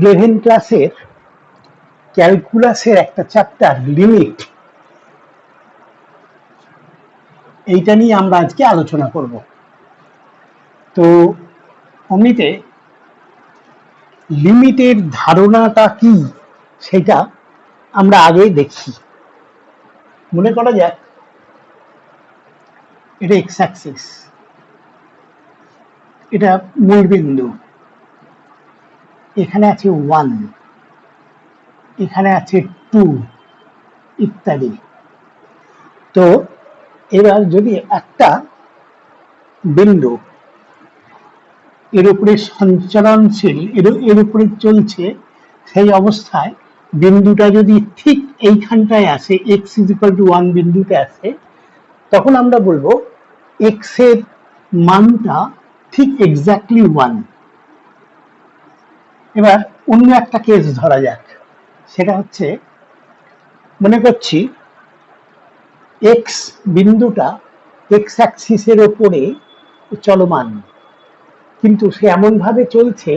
11 ক্লাসের ক্যালকুলাসের একটা chapter limit, এইটা নিয়ে আমরা আজকে আলোচনা করব। তো অমনিতে লিমিটের ধারণাটা কি সেটা আমরা আগে দেখি। মনে করা যাক এটা এক্স অ্যাক্সিস, এটা মূলবিন্দু, এখানে আছে 1, এখানে আছে 2 ইত্যাদি। তো এবার যদি একটা বিন্দু এর উপরে সঞ্চালনশীল, এর উপরে চলছে, সেই অবস্থায় বিন্দুটা যদি ঠিক এইখানটায় আসে, x = 1 বিন্দুতে আসে, তখন আমরা বলবো x এর মানটা ঠিক এক্স্যাক্টলি 1। এবার অন্য একটা কেস ধরা যাক, সেটা হচ্ছে মনে করছি x বিন্দুটা x অ্যাক্সিসের ওপরে চলমান, কিন্তু সে এমন ভাবে চলছে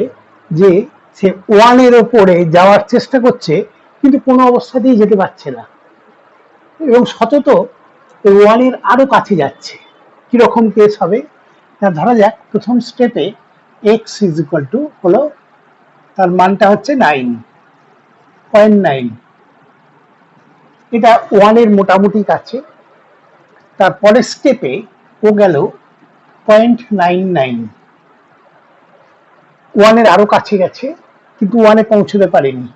যে সে 1 এর ওপরে যাওয়ার চেষ্টা করছে, কিন্তু কোনো অবস্থাতেই যেতে পারছে না, এবং সতত 1 এর আরো কাছে যাচ্ছে। কিরকম কেস হবে? ধরা যাক প্রথম স্টেপে x হলো, তার মানটা হচ্ছে 9.9, এটা 1 এর মোটামুটি কাছে। তারপরে স্টেপে ও গেল 0.99, 1 এর আরো কাছে গেছে, কিন্তু 1 এ পৌঁছতে পারেনি।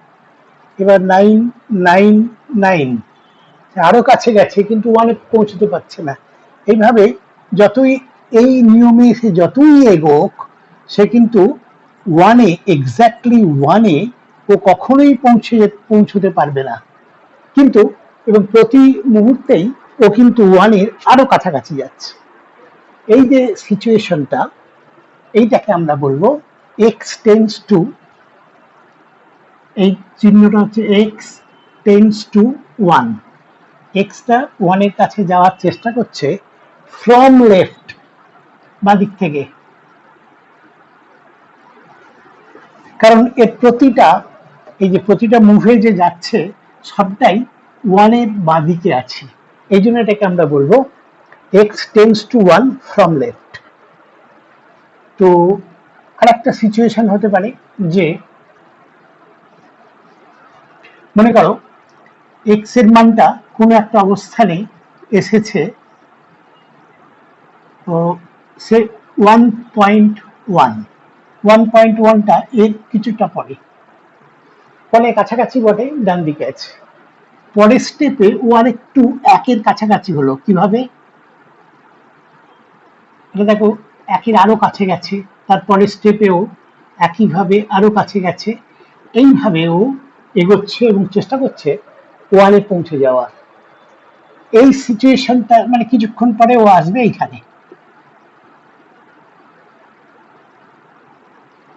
এবার 999, আরো কাছে গেছে, কিন্তু 1 এ পৌঁছতে পারছে না। এইভাবে যতই এই নিয়মে সে যতই এগোক, সে কিন্তু 1 এ এক্স্যাক্টলি 1 এ ও কখনোই পৌঁছতে পারবে না। কিন্তু এবং প্রতি মুহূর্তেই ও কিন্তু 1 এর আরো কাছাকাছি যাচ্ছে। এই যে সিচুয়েশনটা, এইটাকে আমরা বলবো x টেন্ডস টু, এই চিহ্নটা হচ্ছে x টেন্ডস টু 1, এক্সটা 1 এর কাছে যাওয়ার চেষ্টা করছে ফ্রম লেফট, বা দিক থেকে, কারণ এর প্রতিটা, এই যে প্রতিটা মুভে যে যাচ্ছে সবটাই 1 এর বাঁদিকে আছে, এই জন্য এটাকে আমরা বলবো x tends to 1 from left. তো আর একটা সিচুয়েশন হতে পারে যে মনে করো x এর মানটা কোনো একটা অবস্থানে এসেছে, তো সে 1.1টা এর কিছুটা পরে, ফলে কাছাকাছি বটে, ডান দিকে আছে। পরের স্টেপে ও আরেকটু 1 এর কাছাকাছি হলো। কিভাবে? এটা দেখো 1 এর আরো কাছে গেছে, তারপরে স্টেপেও একইভাবে আরো কাছে গেছে। এইভাবে ও এগোচ্ছে এবং চেষ্টা করছে 1 এ পৌঁছে যাওয়ার। এই সিচুয়েশনটা মানে কিছুক্ষণ পরে ও আসবে এইখানে।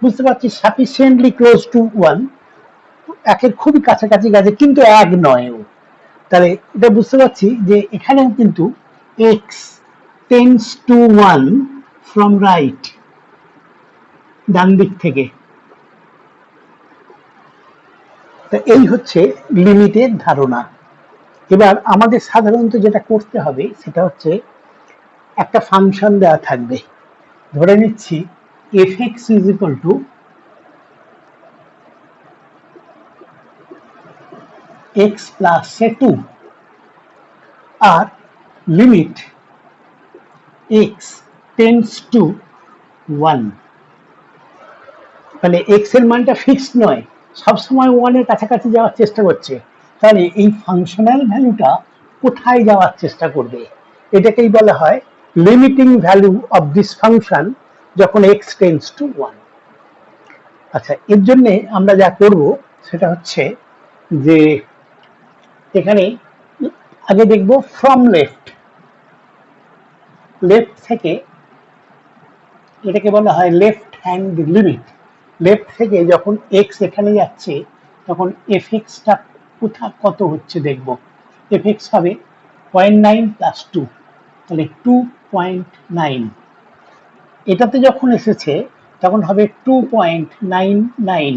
বুঝতে পারছি সাফিসিয়েন্টলি ক্লোজ টু 1, 1 এর খুবই কাছাকাছি গেছে, কিন্তু 1 নয় ও। তাহলে এটা বুঝতে পারছি যে এখানেও কিন্তু x tends to 1 from right, ডান দিক থেকে। তা এই হচ্ছে লিমিটের ধারণা। এবার আমাদের সাধারণত যেটা করতে হবে সেটা হচ্ছে একটা ফাংশন দেওয়া থাকবে, ধরে নিচ্ছি f(x) = x প্লাস 2, আর লিমিট x টেন্ডস টু 1। তাহলে x এর মানটা ফিক্সড নয়, সবসময় 1 এর কাছাকাছি যাওয়ার চেষ্টা করছে। তাহলে এই ফাংশনাল ভ্যালুটা কোথায় যাওয়ার চেষ্টা করবে? এটাকেই বলা হয় limiting value of this function যখন x টেন্ডস টু 1। আচ্ছা, এর জন্য আমরা যা করব সেটা হচ্ছে যে এখানে আগে দেখব ফ্রম লেফট, লেফট থেকে, এটাকে বলা হয় লেফট হ্যান্ড লিমিট। লেফট থেকে যখন x এখানে যাচ্ছে, তখন fx-টা কত হচ্ছে দেখব। fx হবে 0.9 প্লাস 2, তাহলে 2.9। এটাতে যখন এসেছে তখন হবে 2.99,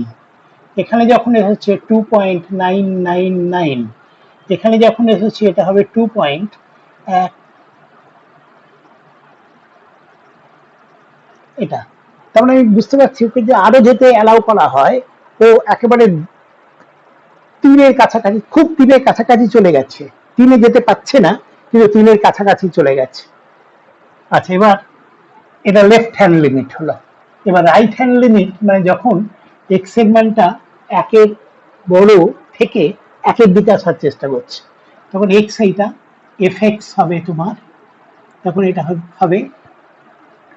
এখানে যখন এসেছে 2.999, এখানে যখন এসেছে এটা হবে 2.1, এটা। তার মানে আমি বুঝতে পারছি ওকে যে আরো যেতে অ্যালাউ করা হয়, ও একেবারে তিনের কাছাকাছি, খুব তিনের কাছাকাছি চলে গেছে, তিনে যেতে পারছে না কিন্তু তিনের কাছাকাছি চলে গেছে। আচ্ছা, এবার এটা লেফট হ্যান্ড লিমিট হলো। এবার রাইট হ্যান্ড লিমিট মানে যখন এক্স এর মানটা একের বড় থেকে একের দিকে আসার চেষ্টা করছে, তখন এক্স এইটা এফ এক্স হবে তোমার, তখন এটা হবে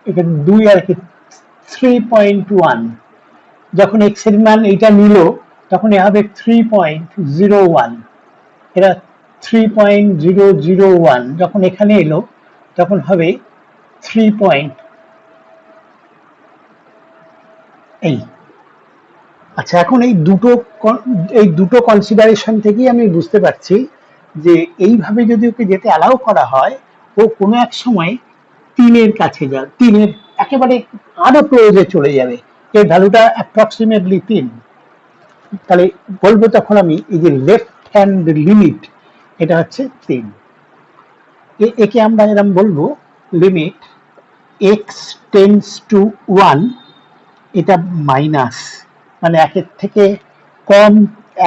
এখানে 2 আর কি 3.1। যখন এক্স এর মান এইটা নিল তখন এ হবে 3.01, এটা 3.001। যখন এখানে এলো তখন হবে 3. এই। আচ্ছা, এখন এই দুটো কনসিডারেশন থেকেই আমি বুঝতে পারছি যে এইভাবে যদি ওকে যেতে অ্যালাউ করা হয়, ও কোনো এক সময় তিনের কাছে যাবে, তিনের একেবারে আরো ক্লোজে চলে যাবে, এর ভ্যালুটা অ্যাপ্রক্সিমেটলি 3। তাহলে বলবো তখন আমি এই যে লেফট হ্যান্ড লিমিট এটা হচ্ছে 3। একে আমরা এরকম বলবো লিমিট এক্স টেন্ডস টু 1, এটা মাইনাস, মানে একের থেকে কম,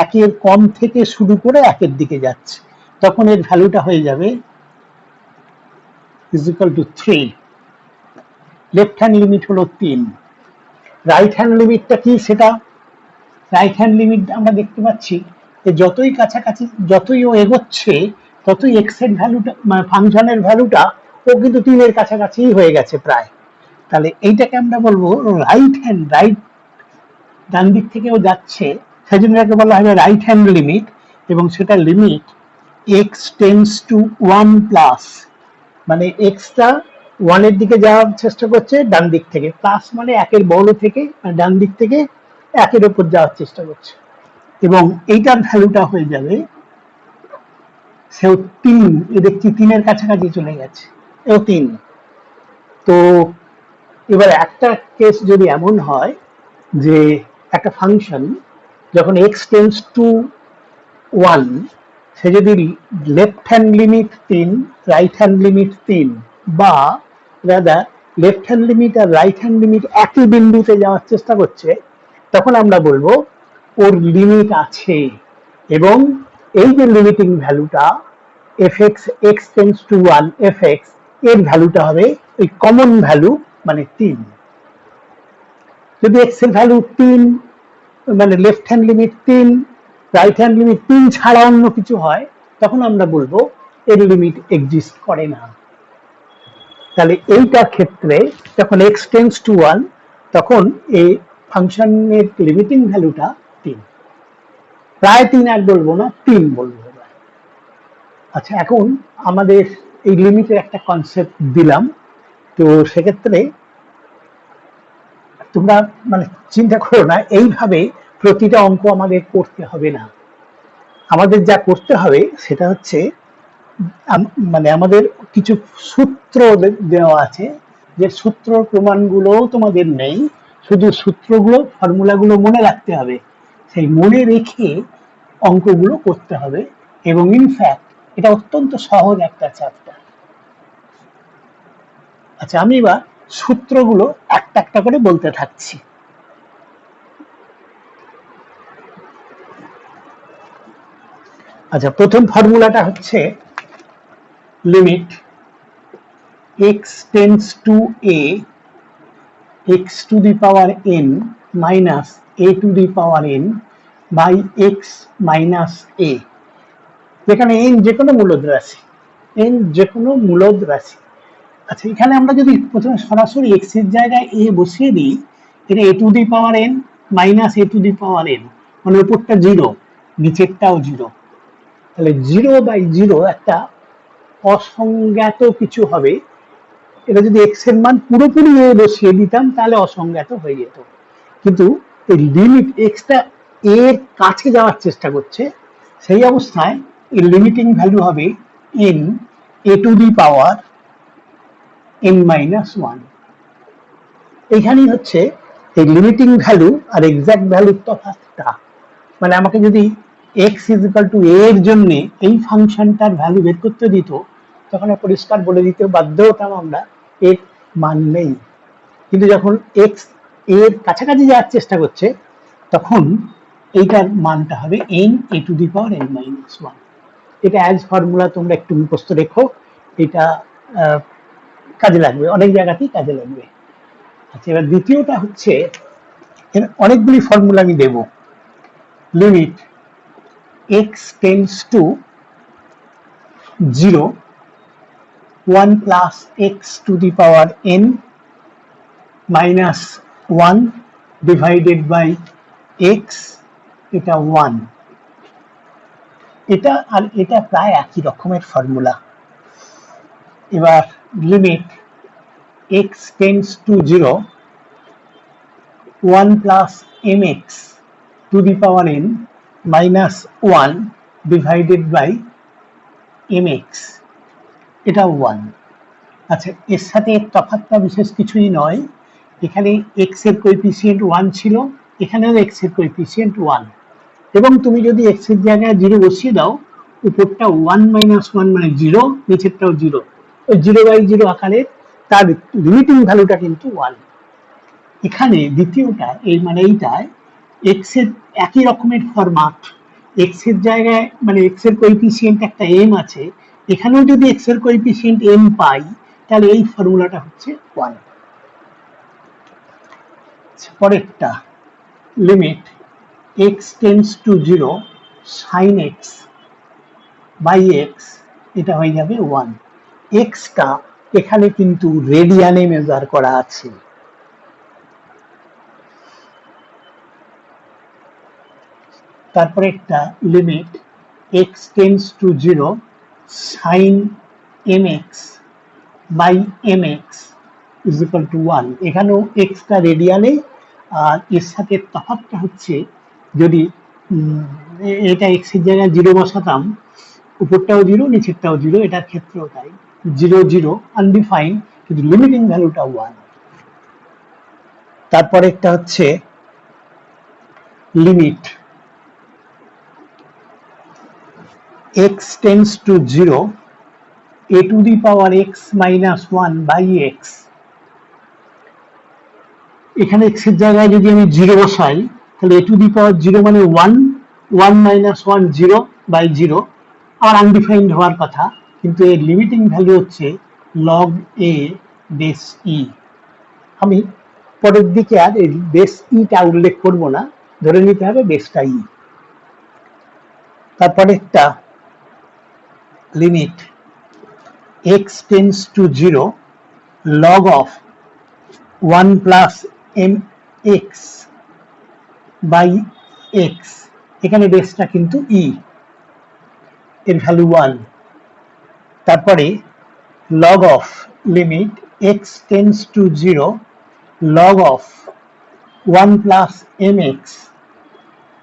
একের কম থেকে শুরু করে একের দিকে যাচ্ছে, তখন এর ভ্যালুটা হয়ে যাবে is equal two 3। Left hand limit হলো 3। রাইট হ্যান্ড লিমিটটা কি? সেটা রাইট হ্যান্ড লিমিট আমরা দেখতে পাচ্ছি যে যতই কাছাকাছি, যতই ও এগোচ্ছে ততই এক্স এর ভ্যালুটা মানে ফাংশনের ভ্যালুটা ও কিন্তু 3 এর কাছাকাছি হয়ে গেছে প্রায়। তাহলে এইটাকে আমরা বলবো রাইট হ্যান্ড, রাইট ডান দিক থেকেও যাচ্ছে, সেই জন্য এটাকে বলা হবে রাইট হ্যান্ড লিমিট, এবং সেটা limit x tends to 1 plus, মানে এক্সটা 1 এর দিকে যাওয়ার চেষ্টা করছে ডান দিক থেকে, প্লাস মানে একের বড় থেকে ডান দিক থেকে একের উপর যাওয়ার চেষ্টা করছে, এবং এইটার ভ্যালুটা হয়ে যাবে, সেও 3, এ দেখছি 3 এর কাছাকাছি চলে গেছে, এও 3। তো এবার একটা কেস যদি এমন হয় যে একটা ফাংশন যখন এক্স টেন্ডস টু 1, সে যদি left hand limit 3, right hand limit 3, বা রাদার লেফট হ্যান্ড লিমিট আর রাইট হ্যান্ড লিমিট একই বিন্দুতে যাওয়ার চেষ্টা করছে, তখন আমরা বলবো ওর লিমিট আছে, এবং এই যে লিমিটিং ভ্যালুটা F x, x tends to 1 F x, এর ভ্যালুটা হবে ওই কমন ভ্যালু মানে 3। যদি এক্স এর ভ্যালু 3 মানে left hand limit 3, right hand limit 3 ছাড়া অন্য কিছু হয়, তখন আমরা বলবো এর লিমিট এক্সিস্ট করে না। তাহলে এইটার ক্ষেত্রে যখন এক্স টেন্ডস টু 1, তখন এই ফাংশনের লিমিটিং ভ্যালুটা 3, প্রায় 3 আর বলবো না, 3 বলবো। আচ্ছা, এখন আমাদের এই লিমিটের একটা কনসেপ্ট দিলাম, তো সেক্ষেত্রে তোমরা মানে চিন্তা করো না এইভাবে প্রতিটা অঙ্ক আমাদের করতে হবে না। আমাদের যা করতে হবে সেটা হচ্ছে মানে আমাদের কিছু সূত্র দেওয়া আছে, যে সূত্র প্রমাণগুলো তোমাদের নেই, শুধু সূত্রগুলো, ফর্মুলাগুলো মনে রাখতে হবে, সেই মনে রেখে অঙ্কগুলো করতে হবে, এবং ইনফ্যাক্ট এটা অত্যন্ত সহজ একটা চ্যাপ্টার। আচ্ছা, আমি এবার সূত্রগুলো একটা একটা করে বলতে থাকছি। আচ্ছা, প্রথম ফর্মুলাটা হচ্ছে limit x tends to a, x to the power n minus a to the power n by x minus a, যেখানে এন যে কোনো মূলদ রাশি, এন যে কোনো মূলদ রাশি। আচ্ছা, এখানে আমরা যদি প্রথমে সরাসরি এক্স এর জায়গায় এ বসিয়ে দিই, এটা a to the power n minus a to the power n, মানে উপরটা 0, নিচেরটাও 0, তাহলে 0/0 একটা অসংজ্ঞাত কিছু হবে। এটা যদি এক্স এর মান পুরোপুরি এ বসিয়ে দিতাম তাহলে অসংজ্ঞাত হয়ে যেত, কিন্তু এই লিমিট এক্সটা এর কাছে যাওয়ার চেষ্টা করছে, সেই অবস্থায় এই লিমিটিং ভ্যালু হবে N A to the power n minus 1। এইখানেই হচ্ছে এই লিমিটিং ভ্যালু আর এক্সাক্ট ভ্যালুর তফাৎটা। মানে আমাকে যদি এক্স ইজ ইকাল টু এ এর জন্য এই ফাংশনটার ভ্যালু বের করতে দিত, তখন পরিষ্কার বলে দিতে বাধ্য হতাম আমরা এর মান নেই। কিন্তু যখন এক্স এর কাছাকাছি যাওয়ার চেষ্টা করছে, তখন এইটার মানটা হবে N A to the power n minus one. এটা অ্যাজ ফর্মুলা তোমরা একটু মুখস্থ রেখো, এটা কাজে লাগবে, অনেক জায়গাতেই কাজে লাগবে। আচ্ছা, এবার দ্বিতীয়টা হচ্ছে, এর অনেকগুলি ফর্মুলা আমি দেব। Limit x tends to 0, 1 plus x to the power n minus 1 divided by x, এটা 1। এটা আর এটা প্রায় একই রকমের ফর্মুলা। এবার limit x tends to 0, 1 plus mx to the power n minus 1 divided by mx, এটা 1। আচ্ছা, এর সাথে তফাৎটা বিশেষ কিছুই নয়, এখানে x এর কোএফিসিয়েন্ট 1 ছিল, এখানেও x এর কোএফিসিয়েন্ট 1, এবং তুমি যদি x এর জায়গায় 0 বসিয়ে দাও, উপরটা 1 মাইনাস 1 মানে 0, নিচেরটাও 0, ওই 0/0 আকারে তার লিমিটিং ভ্যালুটা কিন্তু 1। এখানে দ্বিতীয়টা এই মানে এইটায় x এর একই রকমের ফরম্যাট, x এর জায়গায় মানে x এর কোএফিসিয়েন্ট একটা m আছে, এখানেও যদি x এর কোএফিসিয়েন্ট m পাই, তাহলে এই ফর্মুলাটা হচ্ছে 1। পরেরটা limit x tends to 0, sin x by x, এটা হয়ে যাবে 1। এক্সটা এখানে কিন্তু রেডিয়ানে মেজার করা আছে। তারপরে একটা limit x tends to 0, sin mx by mx is equal to 1। এখানেও এক্সটা রেডিয়ানে, আর এর সাথে তফাৎটা হচ্ছে যদি এটা এক্স এর জায়গায় 0 বসাতাম, উপরটাও 0 নিচেরটাও 0, এটার ক্ষেত্রেও তাই 0 0 আনডিফাইন্ড, কিন্তু লিমিটিং ভ্যালুটা 1। তারপরে একটা হচ্ছে limit x tends to 0, a to the power x minus 1 by x। এখানে x এর জায়গায় যদি আমি 0 বসাই, তাহলে a টু দি পাওয়ার 0 মানে 1, 1 মাইনাস 1 0 বাই 0, আর আনডিফাইন্ড হওয়ার কথা, কিন্তু এর লিমিটিং ভ্যালু হচ্ছে log a বেস e। আমি পরের দিকে আর এই বেস ইটা উল্লেখ করব না, ধরে নিতে হবে বেসটা ই। তারপরে একটা limit x tends to 0, log of 1 plus mx by x, এখানে বেসটা কিন্তু ই, এর ভ্যালু 1। তারপরে log of limit x tends to 0, log of 1 plus mx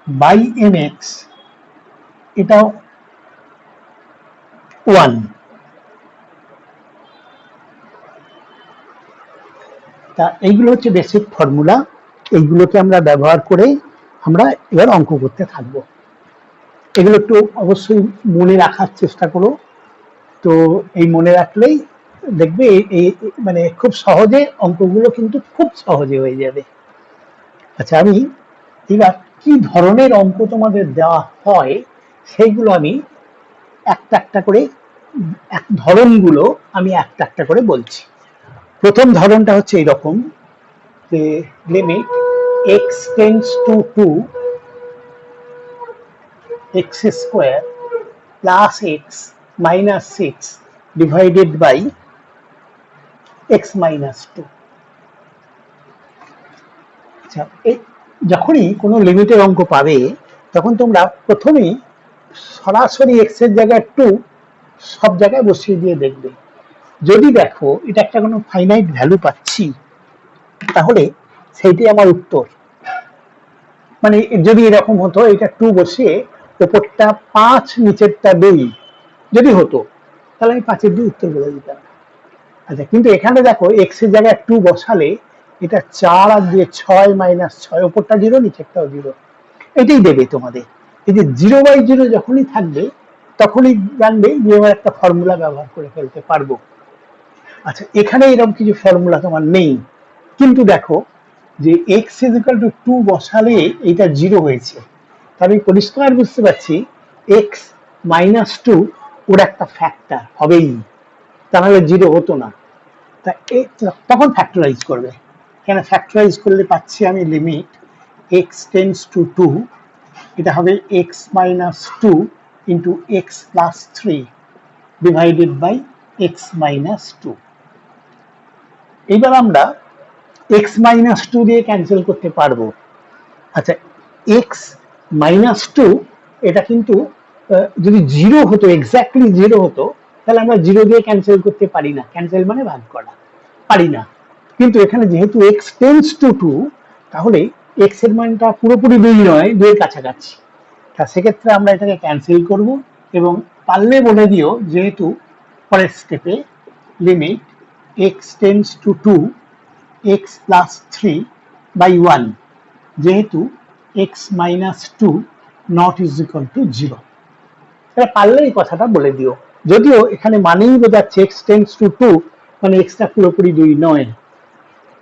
by mx, এটাও 1। তা এইগুলো হচ্ছে বেসিক ফর্মুলা, এইগুলোকে আমরা ব্যবহার করে আমরা এবার অঙ্ক করতে থাকবো। এগুলো একটু অবশ্যই মনে রাখার চেষ্টা করো, তো এই মনে রাখলেই দেখবে এই মানে খুব সহজে অঙ্কগুলো কিন্তু খুব সহজে হয়ে যাবে। আচ্ছা, আমি এবার কি ধরনের অঙ্ক তোমাদের দেওয়া হয় সেইগুলো আমি একটা একটা করে, ধরনগুলো আমি একটা একটা করে বলছি। প্রথম ধরনটা হচ্ছে এইরকম, যে limit x tends to 2, x square plus x minus 6 divided by x minus 2। আচ্ছা, যখনই কোনো লিমিটের অঙ্ক পাবে, তখন তোমরা প্রথমেই সরাসরি x এর জায়গায় 2 সব জায়গায় বসিয়ে দিয়ে দেখবে। যদি দেখো এটা একটা কোনো ফাইনাইট ভ্যালু পাচ্ছি, তাহলে সেইটাই আমার উত্তর। মানে যদি এরকম হতো, এটা 2 বসিয়ে ওপরটা 5 নিচেরটা 2 যদি হতো, তাহলে আমি 5 এর 2 উত্তর বলে দিতাম। আচ্ছা, কিন্তু এখানে দেখো x এর জায়গায় 2 বসালে এটা 4 আর 2 6 মাইনাস 6, ওপরটা 0 নিচেরটাও 0, এটাই দেবে তোমাদের। এই যে 0/0 যখনই থাকবে তখনই জানবে যে এবার একটা ফর্মুলা ব্যবহার করে ফেলতে পারবো। আচ্ছা, এখানে এরকম কিছু ফর্মুলা তোমার নেই, কিন্তু দেখো যে x = 2 বসালে এটা 0 হয়েছে, আমি পরিষ্কার বুঝতে পারছি x - 2 ওর একটা ফ্যাক্টর হবেই, তাহলে 0 হতো না। তা তখন ফ্যাক্টরাইজ করবে, কেন ফ্যাক্টরাইজ করলে পাচ্ছি আমি লিমিট x টেন্ডস টু 2, এটা হবে x - 2 into x plus 3 divided by x - 2। এবার আমরা x - 2 দিয়ে ক্যান্সেল করতে পারবো। আচ্ছা, x - 2 এটা কিন্তু যদি 0 হতো, এক্স্যাক্টলি 0 হতো, তাহলে আমরা 0 দিয়ে ক্যান্সেল করতে পারি না, ক্যান্সেল মানে ভাগ করা, পারি না। কিন্তু এখানে যেহেতু x টেন্ডস টু 2, তাহলে x এর মানটা পুরোপুরি 2 নয়, 2 এর কাছাকাছি, তা সেক্ষেত্রে আমরা এটাকে ক্যান্সেল করব এবং পারলে বলে দিও যেহেতু পরের স্টেপে limit x tends to 2 x plus 3/1, যেহেতু x - 2 not is equal to 0। তাহলে পারলে এই কথাটা বলে দিও, যদিও এখানে মানেই বোঝাচ্ছে x টেন্ডস টু 2 মানে এক্সটা পুরোপুরি 2 নয়।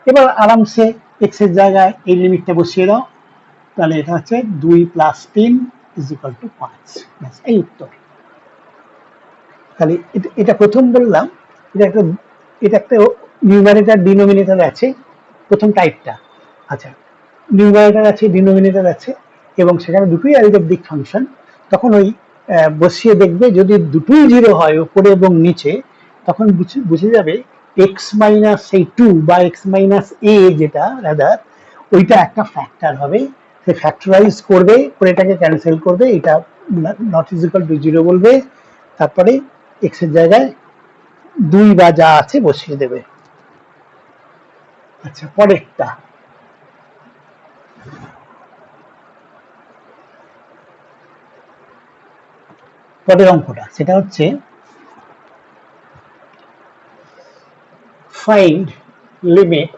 এবার আরামসে x এর জায়গায় এই লিমিটটা বসিয়ে দাও, তাহলে এটা হচ্ছে 2 প্লাস 3 ইজ ইকুয়াল টু 5, এই উত্তর। তাহলে এটা প্রথম বললাম, এটা একটা নিউমারেটর ডিনোমিনেটর আছে, প্রথম টাইপটা। আচ্ছা, নিউমারেটর আছে, ডিনোমিনেটর আছে, এবং সেখানে দুটোই অ্যালজেব্রিক ফাংশন, তখন ওই বসিয়ে দেখবে যদি দুটোই 0 হয় উপরে এবং নিচে, তখন বুঝে যাবে x - 2 বা x - a যেটা রাদার, ওইটা একটা ফ্যাক্টর হবে, সে ফ্যাক্টরাইজ করবে, করে এটাকে ক্যান্সেল করবে, এটা নট ইজ ইকুয়াল টু 0 বলবে, তারপরে x এর জায়গায় 2 বা যা আছে বসিয়ে দেবে। আচ্ছা, পরেরটা পরের অঙ্কটা, সেটা হচ্ছে find limit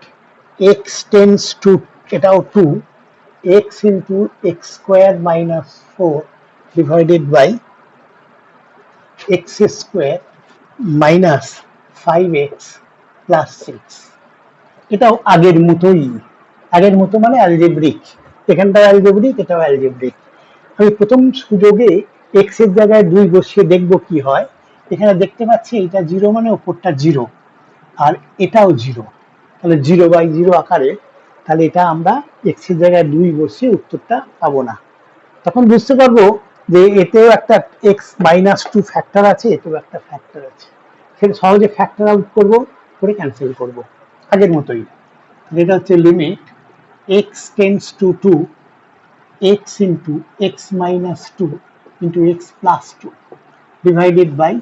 x tends to, এটাও 2, x into x square minus 4 divided by x square minus 5x plus 6। এটাও আগের মতোই, আগের মতো মানে অ্যালজেব্রিক, এখানটাও অ্যালজেব্রিক, এটাও অ্যালজেব্রিক। আমি প্রথম সুযোগে x এর জায়গায় 2 বসিয়ে দেখবো কি হয়। এখানে দেখতে পাচ্ছি এটা 0 মানে উপরটা 0 আর এটাও 0, তাহলে 0/0 আকারে, তাহলে এটা আমরা x এর জায়গায় 2 বসিয়ে উত্তরটা পাবো না। তখন বুঝতে পারবো যে এতেও একটা x - 2 ফ্যাক্টর আছে, এতেও একটা ফ্যাক্টর আছে, সেটা সহজে ফ্যাক্টর আউট করবো, করে ক্যান্সেল করবো আগের মতোই। এটা হচ্ছে limit x tends to 2 x into x - 2 into x plus 2 divided by,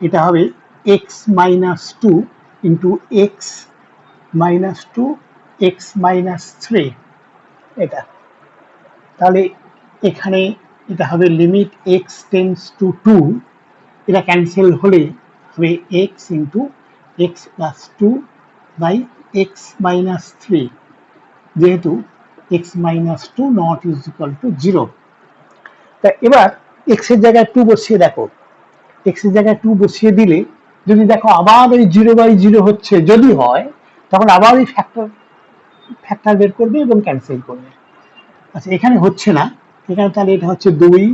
এটা হবে x - 2 ইন্টু x - 2 x - 3 এটা। তাহলে এখানে এটা হবে লিমিট x টেন্ডস টু 2, এটা ক্যান্সেল হলে হবে x into x plus 2 by x - 3, যেহেতু x - 2 not is equal to 0। তা এবার x এর জায়গায় 2 বসিয়ে দেখো, x এর জায়গায় 2 বসিয়ে দিলে যদি দেখো আবার ওই 0/0 হচ্ছে, যদি হয় তখন আবার ওই ফ্যাক্টর বের করবে এবং ক্যান্সেল করবে। আচ্ছা, এখানে হচ্ছে না, এখানে তাহলে এটা হচ্ছে 2,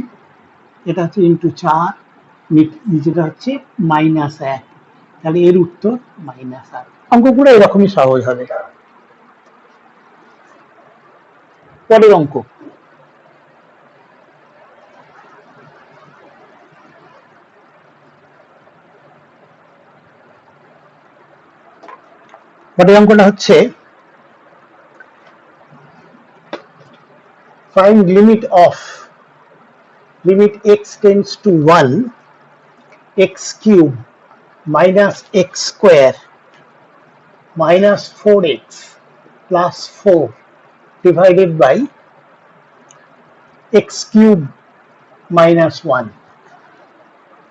এটা হচ্ছে ইন্টু 4, নিচেটা হচ্ছে -1, তাহলে এর উত্তর -8। অঙ্কগুলো এরকমই সহজ হবে। পরের অঙ্ক, পরের অঙ্কটা হচ্ছে find limit of limit x tends to 1 x cube minus x square minus 4x plus 4 divided by x cube minus 1।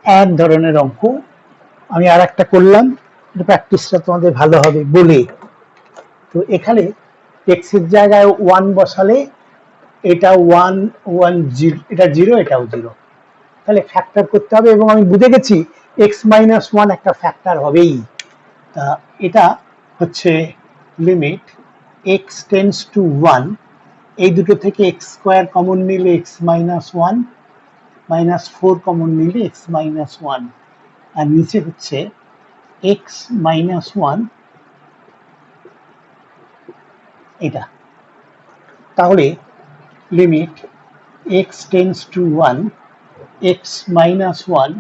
এক ধরনের অঙ্ক, আমি আর একটা করলাম, প্র্যাকটিসটা তোমাদের ভালো হবে বলে। তো এখানে x এর জায়গায় 1 বসালে এটা 1 1 0, এটা 0, এটাও 0, তাহলে ফ্যাক্টর করতে হবে এবং আমি বুঝে গেছি x মাইনাস 1 একটা ফ্যাক্টর হবেই। তা এটা হচ্ছে লিমিট x টেন্ডস টু 1, এই দুটো থেকে x স্কয়ার কমন নিলে x মাইনাস 1, মাইনাস 4 কমন নিলে x মাইনাস 1, আর নিচে হচ্ছে x মাইনাস 1 এটা। তাহলে limit x tends to 1, x minus 1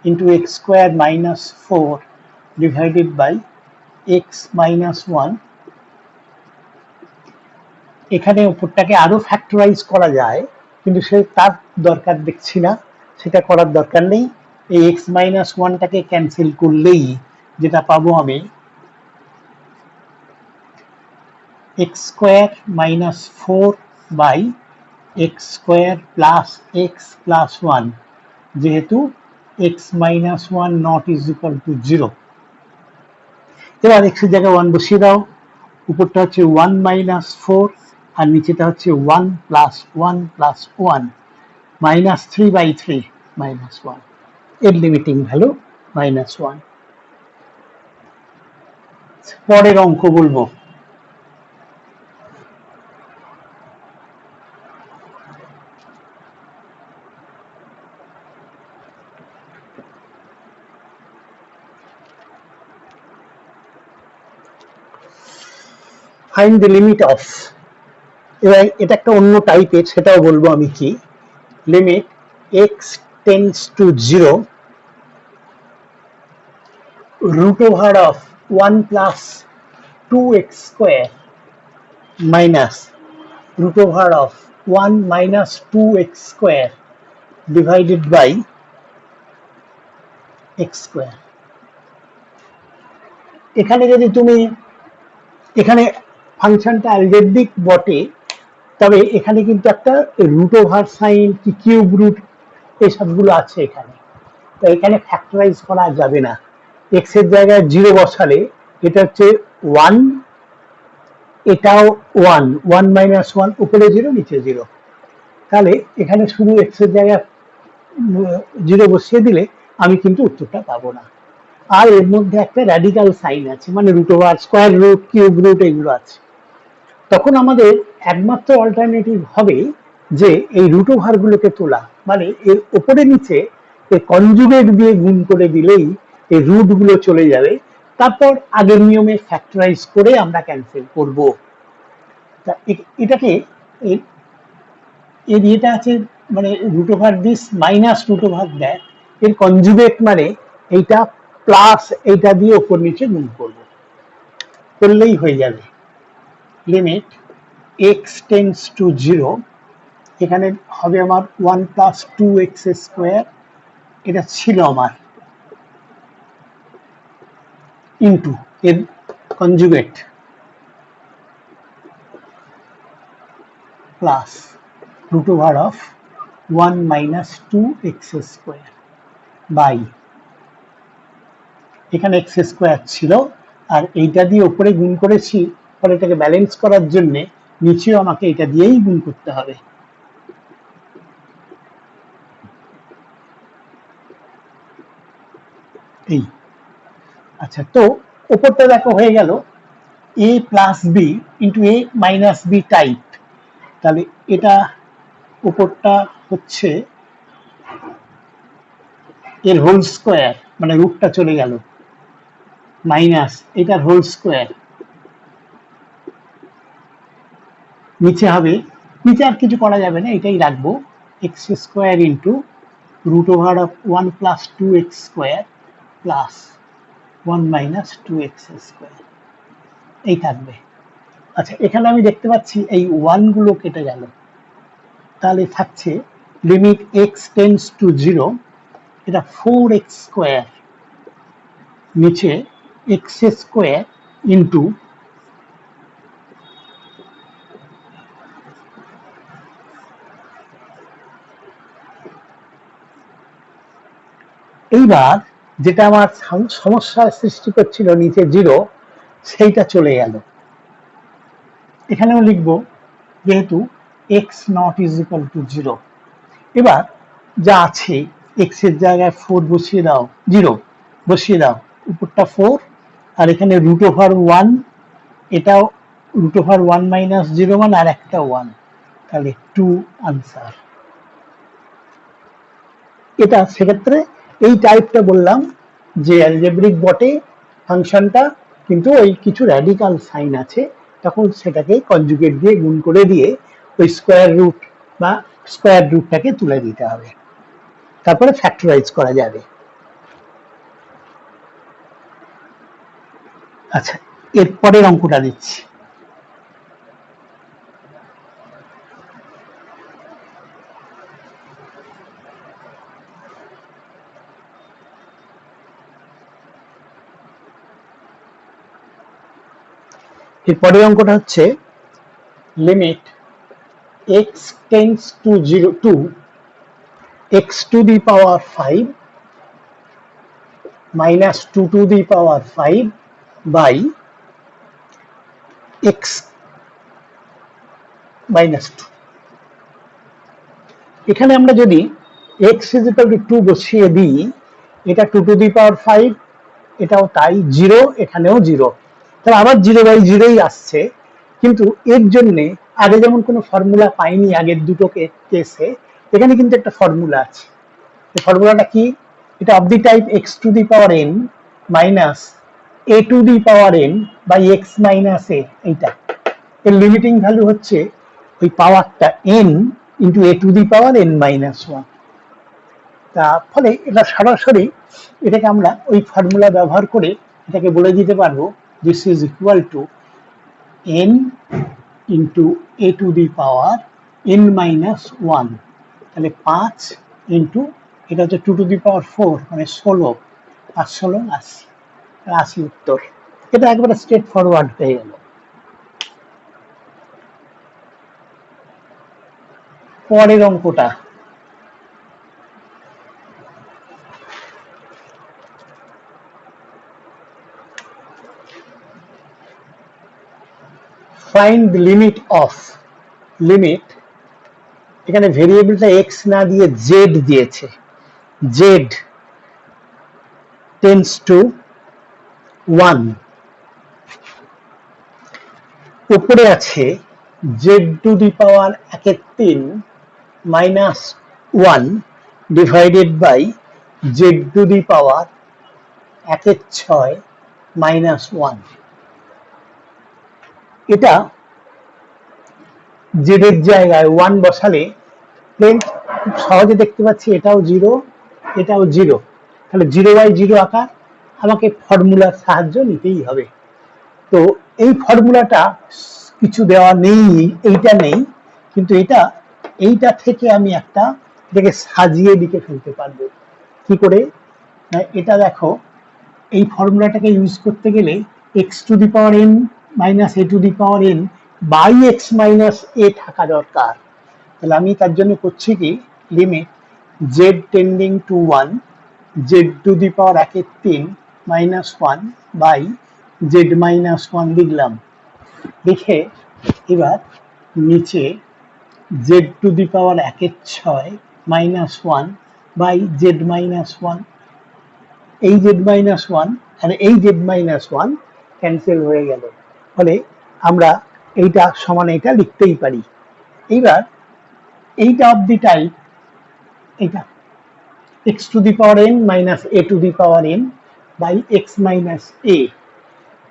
into x square minus 4 divided by x minus 1, এখানে উপরটাকে আরো ফ্যাক্টরাইজ করা যায়, কিন্তু সে তার দরকার দেখছি না, সেটা করার দরকার নেই। এই x minus 1টাকে ক্যান্সেল করলেই যেটা পাবো আমি x square minus 4 by x square plus x plus 1, যেহেতু x minus 1 not is equal to 0। এবার x এর জায়গায় 1 বসিয়ে দাও, উপরটা হচ্ছে 1 minus 4 আর নিচেটা হচ্ছে 1 plus 1 plus 1, minus 3 by 3 minus 1, এর লিমিটিং ভ্যালু minus 1। পরের অঙ্ক বলবো। ফাইন্ড দ্য লিমিট অফ, এবার এটা একটা অন্য টাইপের, সেটাও বলবো আমি কি। Limit x tends to 0, root over of 1 plus 2x square minus root over of 1 minus 2x square divided by x square। এখানে যদি তুমি, এখানে ফাংশনটা অ্যালজেব্রিক বটে, তবে এখানে কিন্তু একটা রুট ওভার সাইন কি কিউব রুট এসবগুলো আছে এখানে, তো এখানে ফ্যাক্টরাইজ করা যাবে না। এক্স এর জায়গায় 0 বসালে এটা হচ্ছে 1, এটাও 1, 1 মাইনাস 1, উপরে 0 নিচে 0, তাহলে এখানে শুধু এক্স এর জায়গায় 0 বসিয়ে দিলে আমি কিন্তু উত্তরটা পাবো না। আর এর মধ্যে একটা র্যাডিক্যাল সাইন আছে, মানে root over, square root, cube root এগুলো আছে। তখন আমাদের একমাত্র অল্টারনেটিভ হবে যে এই রুট ওভার গুলোকে তোলা, মানে এর উপরে নিচে কনজুগেট দিয়ে গুণ করে দিলেই এই রুট গুলো চলে যাবে, তারপর আগের নিয়মে ফ্যাক্টরাইজ করে আমরা ক্যান্সেল করব। তা এটাকে এর ইয়েটা আছে, মানে root over this minus root over that, এর কনজুগেট মানে এইটা প্লাস এইটা দিয়ে ওপর নিচে গুণ করব, করলেই হয়ে যাবে। লিমিট x টেন্ডস টু 0, এখানে হবে আমার 1 প্লাস 2x স্কোয়ার, এটা ছিল আমার, ইন্টু এর conjugate plus root over of 1 minus 2x square by, এখানে x স্কোয়ার ছিল আর এইটা দিয়ে উপরে গুণ করেছি, ফলে এটাকে ব্যালেন্স করার জন্য নিচেও আমাকে এটা দিয়েই গুণ করতে হবে। এই আচ্ছা, তো উপরটা দেখো হয়ে গেল a plus b into a minus b type, তাহলে এটা উপরটা হচ্ছে এর হোল স্কোয়ার, মানে রুটটা চলে গেল, মাইনাস এটার হোল স্কোয়ার, নিচে হবে, নিচে আর কিছু করা যাবে না, এটাই রাখবো, x square into root over of 1 plus 2x square plus 1 minus 2x square, এই থাকবে। আচ্ছা, এখানে আমি দেখতে পাচ্ছি এই 1 গুলো কেটে গেল, তাহলে থাকছে লিমিট x টেন্ডস টু 0, এটা 4x স্কোয়ার, নিচে x স্কোয়ার ইন্টু এইবার যেটা আমার সমস্যার সৃষ্টি করছিল নিচে 0, সেইটা চলে গেল। এখানেও লিখবো, যেহেতু x not is equal to 0। এবার যা আছে এক্স এর জায়গায় 4 বসিয়ে দাও, 0 বসিয়ে দাও, উপরটা 4 আর এখানে রুট ওভার 1, এটাও রুট ওভার 1 মাইনাস 0 মানে আর একটা 1, তাহলে 2 আনসার। এটা সেক্ষেত্রে এই টাইপটা বললাম যে অ্যালজেব্রিক বটে ফাংশনটা, কিন্তু ওই কিছু র্যাডিক্যাল সাইন আছে, তখন সেটাকে কনজুগেট দিয়ে গুণ করে দিয়ে ওই স্কোয়ার রুট বা স্কোয়ার রুটটাকে তুলে দিতে হবে, তারপরে ফ্যাক্টরাইজ করা যাবে। আচ্ছা, এর পরের অঙ্কটা দিচ্ছি। এর পরের অঙ্কটা হচ্ছে limit x tends to 0 to x to the power 5 minus 2 to the power 5 by x minus 2। এখানে আমরা যদি x is equal to 2 বসিয়ে দিই, এটা 2 to the power 5, এটাও তাই 0, এখানেও 0, তাহলে আবার 0 বাই 0ই আসছে। কিন্তু এর জন্য আগে যেমন কোনো ফর্মুলা পাইনি আগের দুটো কেসে, এখানে কিন্তু একটা ফর্মুলা আছে। এই ফর্মুলাটা কি? এটা of the type x to the power n minus a to the power n by x minus a। এইটা এর লিমিটিং ভ্যালু হচ্ছে ওই পাওয়ারটা n into a to the power n minus 1। তা ফলে এটা সরাসরি এটাকে আমরা ওই ফর্মুলা ব্যবহার করে এটাকে বলে দিতে পারবো this is equal two n into a to the power n minus 1, তাহলে 5 ইন্টু এটা হচ্ছে 2 টু দি পাওয়ার 4 মানে 16, 5 16 80, 80 উত্তর। এটা একবারে স্ট্রেট ফরওয়ার্ড হয়ে গেল। পরের অঙ্কটা find the limit of limit, এখানে ভেরিয়েবলটা x না দিয়ে z দিয়েছে, z টেন্ডস টু 1, উপরে আছে z to the power 1/3 minus 1 divided by z to the power 1/6 minus 1। এটা z এর জায়গায় 1 বসালে প্লেন খুব সহজে দেখতে পাচ্ছি এটাও 0, এটাও 0, তাহলে 0 বাই 0 আকার, আমাকে ফর্মুলার সাহায্য নিতেই হবে। তো এই ফর্মুলাটা কিছু দেওয়া নেই, এইটা নেই, কিন্তু এইটা থেকে আমি একটা এটাকে সাজিয়ে লিখে ফেলতে পারবো। কি করে? এটা দেখো, এই ফর্মুলাটাকে ইউজ করতে গেলে x to the power n minus a to the power n by x minus a থাকা দরকার। তাহলে আমি তার জন্য করছি কি, limit z tending to 1 z to the power 1/3 minus 1 by z minus 1 লিখলাম। লিখে এবার নিচে z to the power 1/6 minus 1 by z minus 1, এই z মাইনাস 1 আর এই z মাইনাস 1 ক্যান্সেল হয়ে গেল, ফলে আমরা এইটা সমান এটা লিখতেই পারি। এইবার এইটা অফ দি টাইপ, এইটা x to the power n minus a to the power n by x minus a,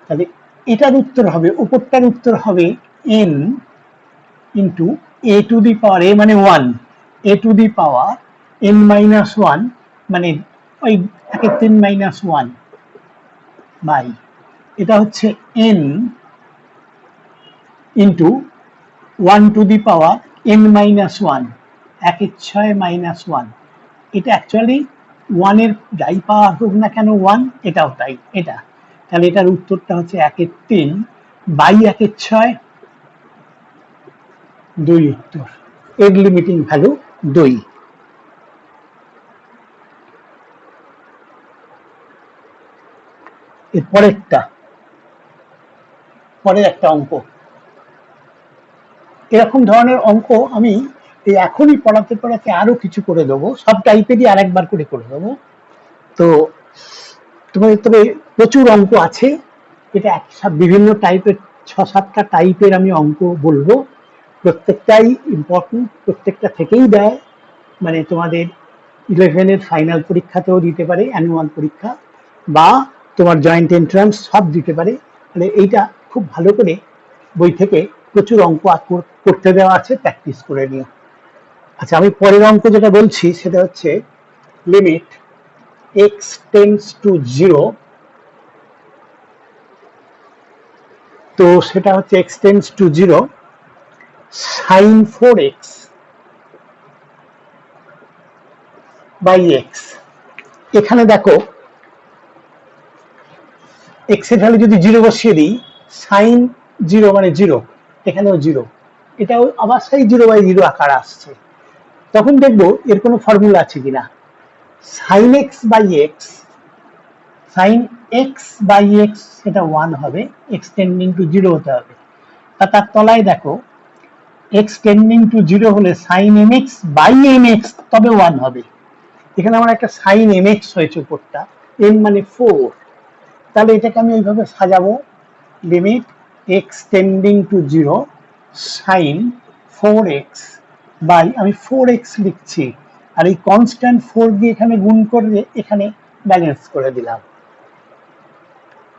তাহলে এটার উত্তর হবে, উপরটার উত্তর হবে n into a to the power a মানে 1, a to the power n minus 1 মানে ওই 1/3 মাইনাস 1 বাই এটা হচ্ছে n into 1 two the power n minus 1, 1/6 minus 1। এটা অ্যাকচুয়ালি 1 এর যাই পাওয়ার হোক না কেন 1, এটাও তাই এটা, তাহলে এটার উত্তরটা হচ্ছে 1/3 বাই 1/6, 2 উত্তর। এর লিমিটিং ভ্যালু 2। এর পরের একটা অঙ্ক, এরকম ধরনের অঙ্ক আমি এই এখনই পড়াতে পড়াতে আরো কিছু করে দেবো, সব টাইপেরই আর একবার করে করে দেবো। তো তোমাদের তবে প্রচুর অঙ্ক আছে, এটা সব বিভিন্ন টাইপের, 6-7টা টাইপের আমি অঙ্ক বলবো, প্রত্যেকটাই ইম্পর্টেন্ট, প্রত্যেকটা থেকেই দেয়, মানে তোমাদের 11-এর ফাইনাল পরীক্ষাতেও দিতে পারে, অ্যানুয়াল পরীক্ষা, বা তোমার জয়েন্ট এন্ট্রান্স সব দিতে পারে। মানে এইটা খুব ভালো করে বই থেকে প্রচুর অঙ্ক করতে দেওয়া আছে, প্র্যাকটিস করে নিও। আচ্ছা, আমি পরের অঙ্ক যেটা বলছি সেটা হচ্ছে লিমিট x টেন্ডস টু 0, তো সেটা হচ্ছে x tends to 0 sin 4x by x। এখানে দেখো x এর ভ্যালু যদি 0 বসিয়ে দিই, sin 0 মানে 0, এখানেও 0, এটাও আবার সেই 0/0 আকার আসছে। তখন দেখবো এর কোনো ফর্মুলা আছে কিনা। sin x by x, sin x by x সেটা 1 হবে, x টেন্ডিং টু 0 হতে হবে। তার তলায় দেখো x টেন্ডিং টু 0 হলে sin mx বাই mx তবে 1 হবে। এখানে আমার একটা sin mx হয়েছে উপরটা, m মানে 4, তাহলে এটাকে আমি ওইভাবে সাজাবো, limit x tending to 0 sin 4x by, আমি 4x লিখছি, আর এই কনস্ট্যান্ট 4 দিয়ে এখানে গুণ করে এখানে ব্যালেন্স করে দিলাম।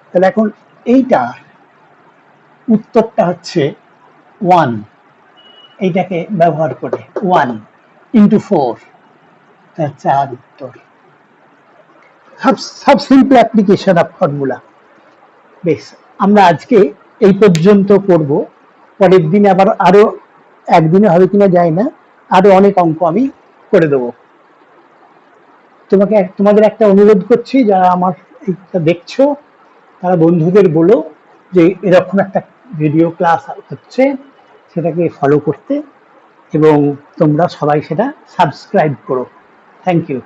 তাহলে এখন এইটা উত্তরটা হচ্ছে 1, এইটাকে ব্যবহার করে 1 ইন্টু 4, তার 4 উত্তর। সব সিম্পল অ্যাপ্লিকেশন অফ ফর্মুলা। বেশ, আমরা আজকে এই পর্যন্ত করব, পরের দিন আবার আরো, একদিনে হবে কিনা যায় না, আরো অনেক অঙ্ক আমি করে দেবো। তোমাদের একটা অনুরোধ করছি, যারা আমার এইটা দেখছো তারা বন্ধুদের বলো যে এরকম একটা ভিডিও ক্লাস হচ্ছে, সেটাকে ফলো করতে, এবং তোমরা সবাই সেটা সাবস্ক্রাইব করো। Thank you.